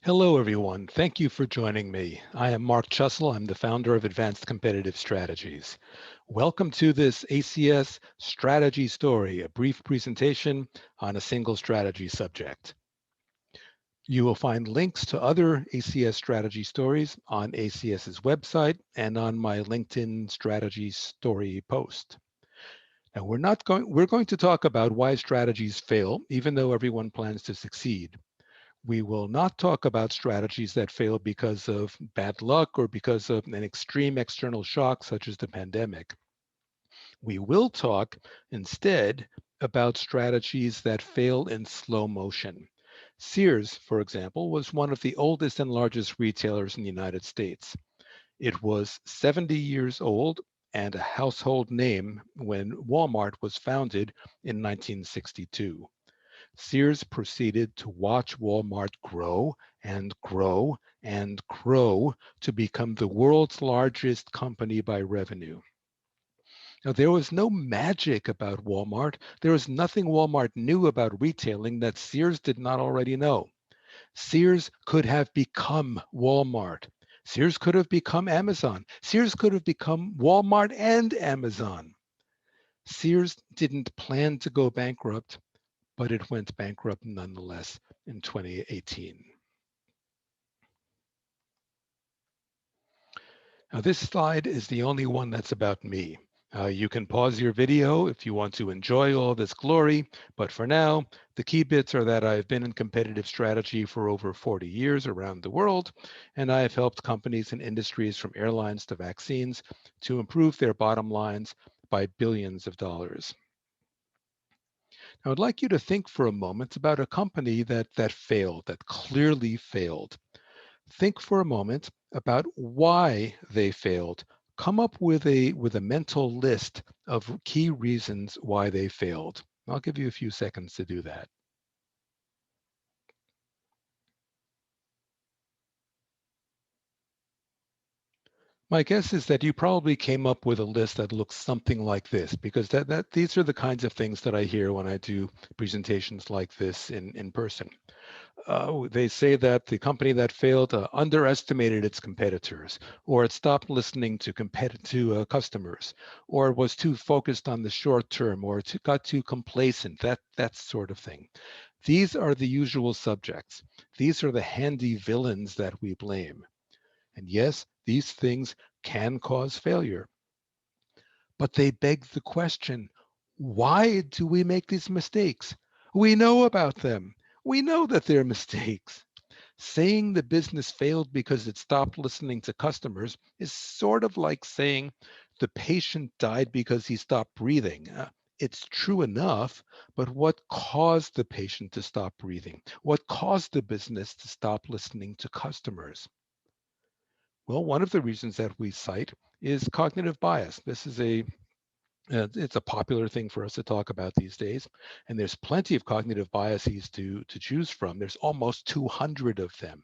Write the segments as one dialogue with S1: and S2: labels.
S1: Hello, everyone. Thank you for joining me. I am Mark Chussel. I'm the founder of Advanced Competitive Strategies. Welcome to this ACS strategy story, a brief presentation on a single strategy subject. You will find links to other ACS strategy stories on ACS's website and on my LinkedIn strategy story post. Now, we're going to talk about why strategies fail, even though everyone plans to succeed. We will not talk about strategies that fail because of bad luck or because of an extreme external shock such as the pandemic. We will talk instead about strategies that fail in slow motion. Sears, for example, was one of the oldest and largest retailers in the United States. It was 70 years old and a household name when Walmart was founded in 1962. Sears proceeded to watch Walmart grow and grow and grow to become the world's largest company by revenue. Now, there was no magic about Walmart. There was nothing Walmart knew about retailing that Sears did not already know. Sears could have become Walmart. Sears could have become Amazon. Sears could have become Walmart and Amazon. Sears didn't plan to go bankrupt, but it went bankrupt nonetheless in 2018. Now, this slide is the only one that's about me. You can pause your video if you want to enjoy all this glory, but for now, the key bits are that I've been in competitive strategy for over 40 years around the world, and I have helped companies and industries from airlines to vaccines to improve their bottom lines by billions of dollars. I would like you to think for a moment about a company that failed, that clearly failed. Think for a moment about why they failed. Come up with a mental list of key reasons why they failed. I'll give you a few seconds to do that. My guess is that you probably came up with a list that looks something like this, because these are the kinds of things that I hear when I do presentations like this in person. They say that the company that failed underestimated its competitors, or it stopped listening to customers, or it was too focused on the short term, or it got too complacent. That sort of thing. These are the usual subjects. These are the handy villains that we blame. And yes, these things can cause failure, but they beg the question, why do we make these mistakes? We know about them. We know that they're mistakes. Saying the business failed because it stopped listening to customers is sort of like saying the patient died because he stopped breathing. It's true enough, but what caused the patient to stop breathing? What caused the business to stop listening to customers? Well, one of the reasons that we cite is cognitive bias. This is it's a popular thing for us to talk about these days, and there's plenty of cognitive biases to choose from. There's almost 200 of them.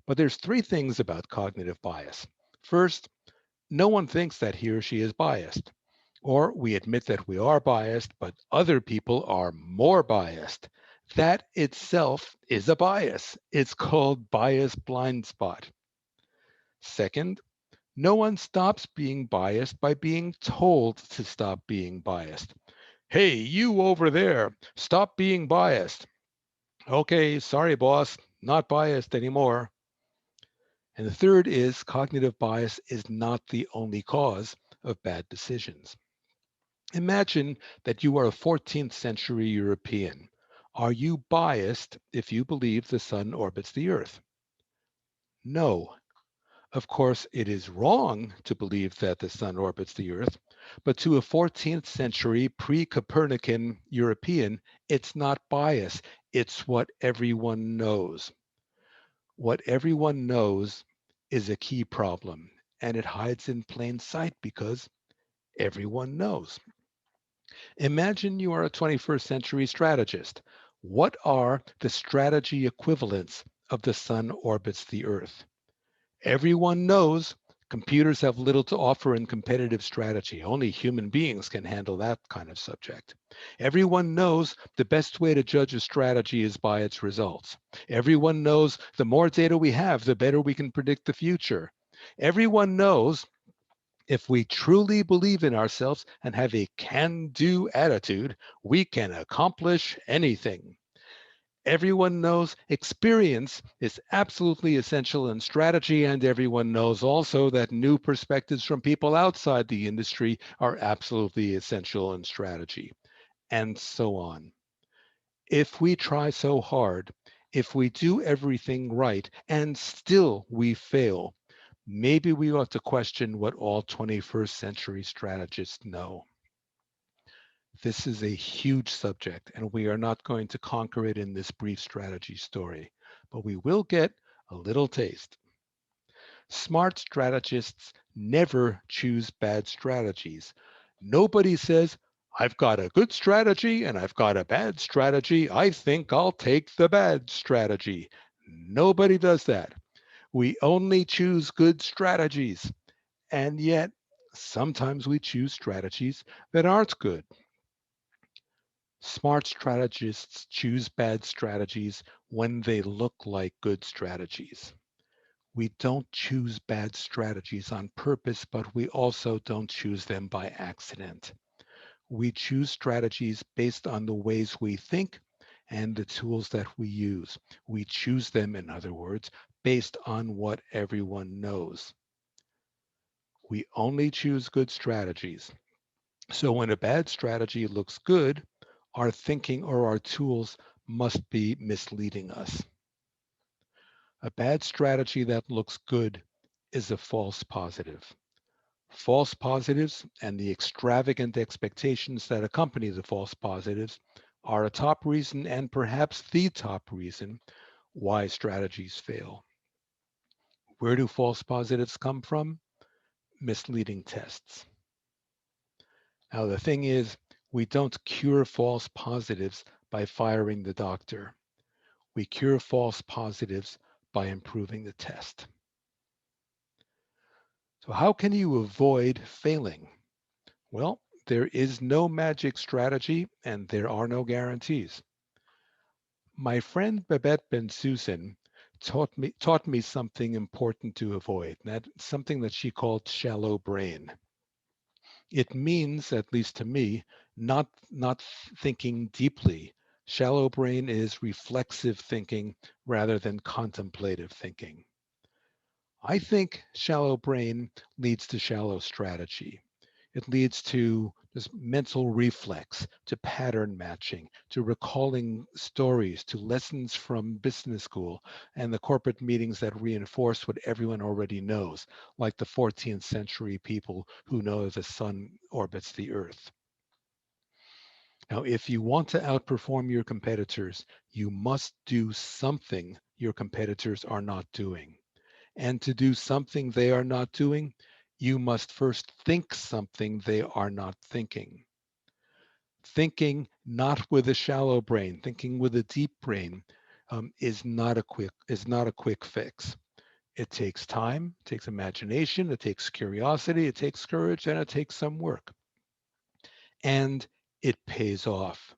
S1: But there's three things about cognitive bias. First, no one thinks that he or she is biased, or we admit that we are biased, but other people are more biased. That itself is a bias. It's called bias blind spot. Second, no one stops being biased by being told to stop being biased. Hey, you over there, stop being biased. Okay, sorry, boss, not biased anymore. And the third is cognitive bias is not the only cause of bad decisions. Imagine that you are a 14th century European. Are you biased if you believe the sun orbits the earth? No. Of course, it is wrong to believe that the sun orbits the earth, but to a 14th century pre-Copernican European, it's not bias. It's what everyone knows. What everyone knows is a key problem, and it hides in plain sight because everyone knows. Imagine you are a 21st century strategist. What are the strategy equivalents of the sun orbits the earth? Everyone knows Computers have little to offer in competitive strategy. Only human beings can handle that kind of subject. Everyone knows the best way to judge a strategy is by its results. Everyone knows the more data we have, the better we can predict the future. Everyone knows if we truly believe in ourselves and have a can do attitude, we can accomplish anything. Everyone knows experience is absolutely essential in strategy, and everyone knows also that new perspectives from people outside the industry are absolutely essential in strategy, and so on. If we try so hard, if we do everything right, and still we fail, maybe we ought to question what all 21st century strategists know. This is a huge subject, and we are not going to conquer it in this brief strategy story, but we will get a little taste. Smart strategists never choose bad strategies. Nobody says, I've got a good strategy and I've got a bad strategy. I think I'll take the bad strategy. Nobody does that. We only choose good strategies. And yet, sometimes we choose strategies that aren't good. Smart strategists choose bad strategies when they look like good strategies. We don't choose bad strategies on purpose, but we also don't choose them by accident. We choose strategies based on the ways we think and the tools that we use. We choose them, in other words, based on what everyone knows. We only choose good strategies. So when a bad strategy looks good, our thinking or our tools must be misleading us. A bad strategy that looks good is a false positive. False positives and the extravagant expectations that accompany the false positives are a top reason, and perhaps the top reason, why strategies fail. Where do false positives come from? Misleading tests. Now, the thing is, we don't cure false positives by firing the doctor. We cure false positives by improving the test. So how can you avoid failing? Well, there is no magic strategy and there are no guarantees. My friend Babette Ben-Susan taught me something important to avoid, that something that she called shallow brain. It means, at least to me, not thinking deeply. Shallow brain is reflexive thinking rather than contemplative thinking. I think shallow brain leads to shallow strategy. It leads to this mental reflex, to pattern matching, to recalling stories, to lessons from business school and the corporate meetings that reinforce what everyone already knows, like the 14th century people who know the sun orbits the earth. Now, if you want to outperform your competitors, you must do something your competitors are not doing. And to do something they are not doing, you must first think something they are not thinking. Thinking not with a shallow brain, thinking with a deep brain is not a quick fix. It takes time, it takes imagination, it takes curiosity, it takes courage, and it takes some work. And it pays off.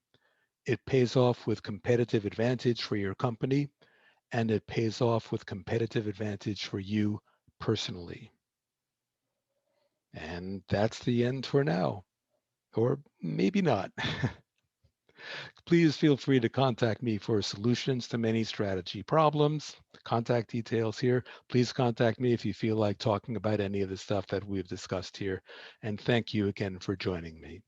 S1: It pays off with competitive advantage for your company, and it pays off with competitive advantage for you personally. And that's the end for now, or maybe not. Please feel free to contact me for solutions to many strategy problems. Contact details here. Please contact me if you feel like talking about any of the stuff that we've discussed here. And thank you again for joining me.